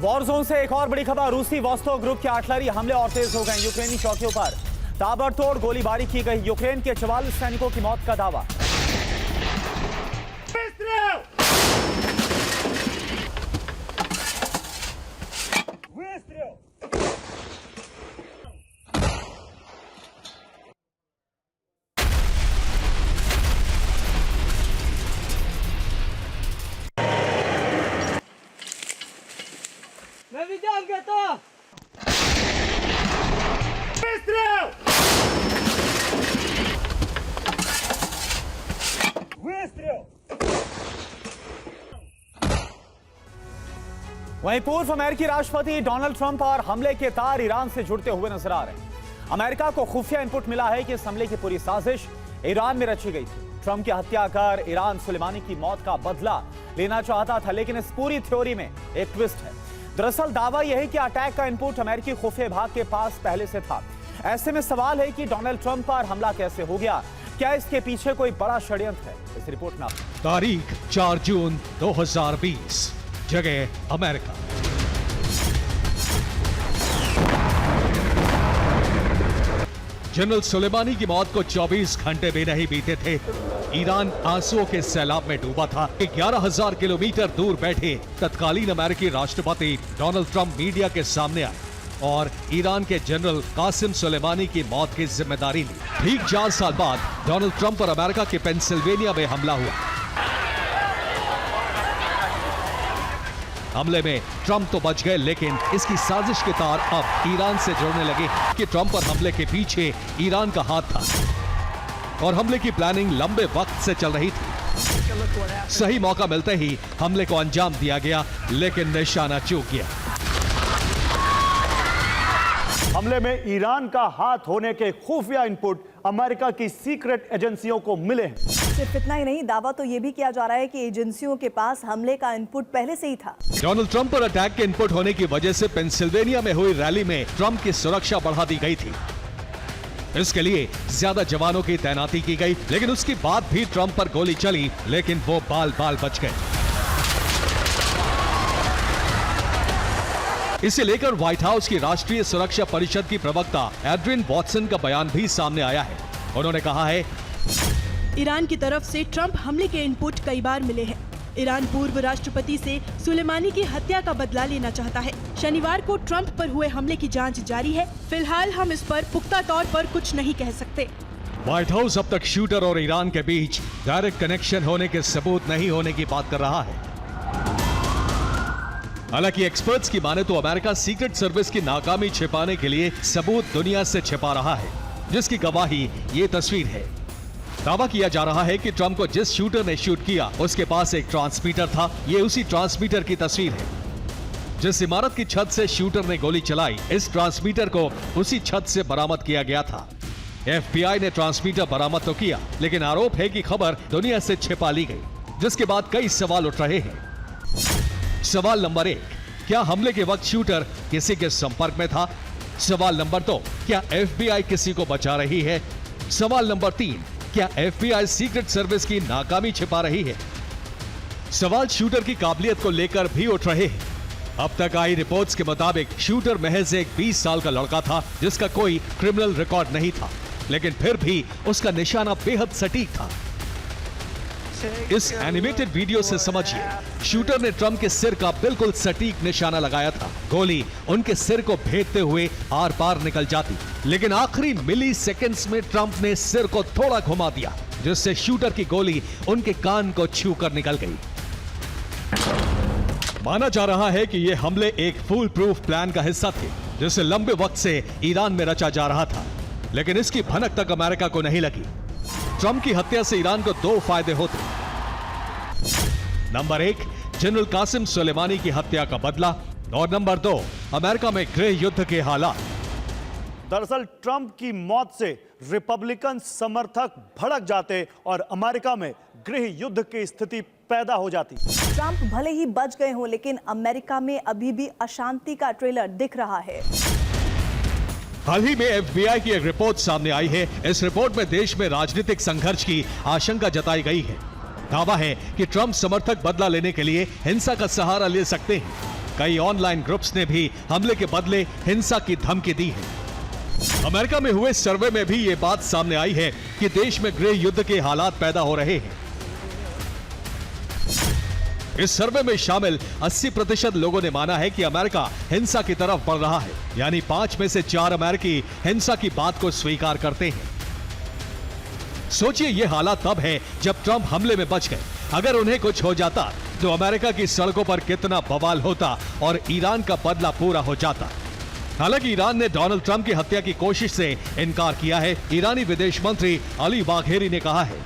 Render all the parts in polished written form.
War zone से एक और बड़ी खबर। रूसी वॉस्टो ग्रुप के आर्टिलरी हमले और तेज हो गए। यूक्रेनी चौकियों पर ताबड़तोड़ गोलीबारी की गई। यूक्रेन के 44 सैनिकों की मौत का दावा। मैं विजान कहता वहीं पूर्व अमेरिकी राष्ट्रपति डोनाल्ड ट्रंप और हमले के तार ईरान से जुड़ते हुए नजर आ रहे हैं। अमेरिका को खुफिया इनपुट मिला है कि इस हमले की पूरी साजिश ईरान में रची गई थी। ट्रंप की हत्या कर ईरान सुलेमानी की मौत का बदला लेना चाहता था, लेकिन इस पूरी थ्योरी में एक ट्विस्ट है। दरअसल दावा यह है कि अटैक का इनपुट अमेरिकी खुफिया विभाग के पास पहले से था। ऐसे में सवाल है कि डोनाल्ड ट्रंप पर हमला कैसे हो गया? क्या इसके पीछे कोई बड़ा षड्यंत्र है? इस रिपोर्ट में तारीख 4 जून 2020, जगह अमेरिका। जनरल सुलेमानी की मौत को 24 घंटे भी नहीं बीते थे, ईरान आंसुओं के सैलाब में डूबा था। 11,000 किलोमीटर दूर बैठे तत्कालीन अमेरिकी राष्ट्रपति डोनाल्ड ट्रंप मीडिया के सामने आए और ईरान के जनरल कासिम सुलेमानी की मौत की जिम्मेदारी ली। ठीक 4 साल बाद डोनाल्ड ट्रंप पर अमेरिका के पेंसिल्वेनिया में हमला हुआ। हमले में ट्रंप तो बच गए, लेकिन इसकी साजिश के तार अब ईरान से जुड़ने लगे कि ट्रंप पर हमले के पीछे ईरान का हाथ था और हमले की प्लानिंग लंबे वक्त से चल रही थी। सही मौका मिलते ही हमले को अंजाम दिया गया, लेकिन निशाना चूक गया। हमले में ईरान का हाथ होने के खुफिया इनपुट अमेरिका की सीक्रेट एजेंसियों को मिले हैं। सिर्फ इतना ही नहीं, दावा तो यह भी किया जा रहा है कि एजेंसियों के पास हमले का इनपुट पहले से ही था। डोनाल्ड ट्रंप पर अटैक के इनपुट होने की वजह से पेंसिल्वेनिया में हुई रैली में ट्रंप की सुरक्षा बढ़ा दी गई थी। इसके लिए ज्यादा जवानों की तैनाती की गई, लेकिन उसके बाद भी ट्रंप पर गोली चली, लेकिन वो बाल बाल बच गए। इसे लेकर व्हाइट हाउस की राष्ट्रीय सुरक्षा परिषद की प्रवक्ता एड्रिन वॉटसन का बयान भी सामने आया है। उन्होंने कहा है, ईरान की तरफ से ट्रंप हमले के इनपुट कई बार मिले हैं। ईरान पूर्व राष्ट्रपति से सुलेमानी की हत्या का बदला लेना चाहता है। शनिवार को ट्रंप पर हुए हमले की जांच जारी है। फिलहाल हम इस पर पुख्ता तौर पर कुछ नहीं कह सकते। व्हाइट हाउस अब तक शूटर और ईरान के बीच डायरेक्ट कनेक्शन होने के सबूत नहीं होने की बात कर रहा है। हालांकि एक्सपर्ट्स की माने तो अमेरिका सीक्रेट सर्विस की नाकामी छिपाने के लिए सबूत दुनिया से छिपा रहा है, जिसकी गवाही ये तस्वीर है। दावा किया जा रहा है कि ट्रंप को जिस शूटर ने शूट किया उसके पास एक ट्रांसमीटर था। ये उसी ट्रांसमीटर की तस्वीर है। जिस इमारत की छत से शूटर ने गोली चलाई, इस ट्रांसमीटर को उसी छत से बरामद किया गया था। FBI ने ट्रांसमीटर बरामद तो किया, लेकिन आरोप है कि खबर दुनिया से छिपा ली गई, जिसके बाद कई सवाल उठ रहे हैं। सवाल नंबर 1, क्या हमले के वक्त शूटर किसी के संपर्क में था? सवाल नंबर 2, क्या FBI किसी को बचा रही है? सवाल नंबर 3, क्या FBI सीक्रेट सर्विस की नाकामी छिपा रही है? सवाल शूटर की काबिलियत को लेकर भी उठ रहे हैं। अब तक आई रिपोर्ट्स के मुताबिक शूटर महज एक 20 साल का लड़का था, जिसका कोई क्रिमिनल रिकॉर्ड नहीं था, लेकिन फिर भी उसका निशाना बेहद सटीक था। इस एनिमेटेड वीडियो से समझिए, शूटर ने ट्रंप के सिर का बिल्कुल सटीक निशाना लगाया था। गोली उनके सिर को भेदते हुए आर पार निकल जाती, लेकिन आखिरी मिली सेकेंड्स में ट्रंप ने सिर को थोड़ा घुमा दिया, जिससे शूटर की गोली उनके कान को छूकर निकल गई। माना जा रहा है कि यह हमले एक फुल प्रूफ प्लान का हिस्सा थे, जिसे लंबे वक्त से ईरान में रचा जा रहा था, लेकिन इसकी भनक तक अमेरिका को नहीं लगी। ट्रंप की हत्या से ईरान को 2 फायदे होते। नंबर 1, जनरल कासिम सुलेमानी की हत्या का बदला, और नंबर 2, अमेरिका में गृह युद्ध के हालात। दरअसल ट्रंप की मौत से रिपब्लिकन समर्थक भड़क जाते और अमेरिका में गृह युद्ध की स्थिति पैदा हो जाती। ट्रंप भले ही बच गए हों, लेकिन अमेरिका में अभी भी अशांति का ट्रेलर दिख रहा है। हाल ही में FBI की एक रिपोर्ट सामने आई है। इस रिपोर्ट में देश में राजनीतिक संघर्ष की आशंका जताई गई है। दावा है कि ट्रंप समर्थक बदला लेने के लिए हिंसा का सहारा ले सकते हैं। कई ऑनलाइन ग्रुप्स ने भी हमले के बदले हिंसा की धमकी दी है। अमेरिका में हुए सर्वे में भी ये बात सामने आई है कि देश में गृह युद्ध के हालात पैदा हो रहे हैं। इस सर्वे में शामिल 80% लोगों ने माना है कि अमेरिका हिंसा की तरफ बढ़ रहा है, यानी 5 में से 4 अमेरिकी हिंसा की बात को स्वीकार करते हैं। सोचिए ये हालात तब है जब ट्रंप हमले में बच गए। अगर उन्हें कुछ हो जाता तो अमेरिका की सड़कों पर कितना बवाल होता और ईरान का बदला पूरा हो जाता। हालांकि ईरान ने डोनाल्ड ट्रंप की हत्या की कोशिश से इनकार किया है। ईरानी विदेश मंत्री अली बाघेरी ने कहा है,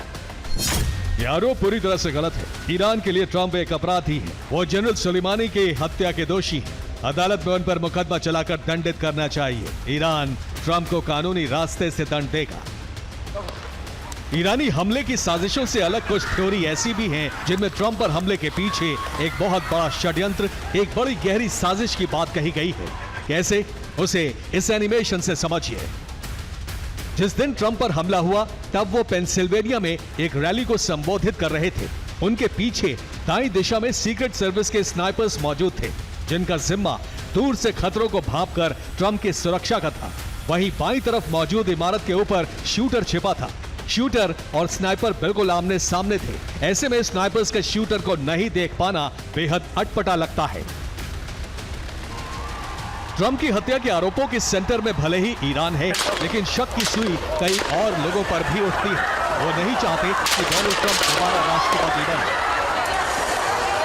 यह आरोप पूरी तरह से गलत है। ईरान के लिए ट्रंप एक अपराधी है। वो जनरल सुलेमानी की हत्या के दोषी हैं। अदालत में उन पर मुकदमा चलाकर दंडित करना चाहिए। ईरान ट्रंप को कानूनी रास्ते से दंड देगा। ईरानी हमले की साजिशों से अलग कुछ थ्योरी ऐसी भी हैं जिनमें ट्रंप पर हमले के पीछे एक बहुत बड़ा षड्यंत्र, एक बड़ी गहरी साजिश की बात कही गई है। कैसे, उसे इस एनिमेशन से समझिए। जिस दिन ट्रंप पर हमला हुआ तब वो पेंसिल्वेनिया में एक रैली को संबोधित कर रहे थे। उनके पीछे दाईं दिशा में सीक्रेट सर्विस के स्नाइपर्स मौजूद थे, जिनका जिम्मा दूर से खतरों को भांपकर ट्रंप की सुरक्षा का था। वहीं बाईं तरफ मौजूद इमारत के ऊपर शूटर छिपा था। शूटर और स्नाइपर बिल्कुल आमने सामने थे। ऐसे में स्नाइपर्स के शूटर को नहीं देख पाना बेहद अटपटा लगता है। ट्रंप की हत्या के आरोपों के सेंटर में भले ही ईरान है, लेकिन शक की सुई कई और लोगों पर भी उठती है। वो नहीं चाहते कि डोनाल्ड ट्रंप दोबारा राष्ट्रपति बने।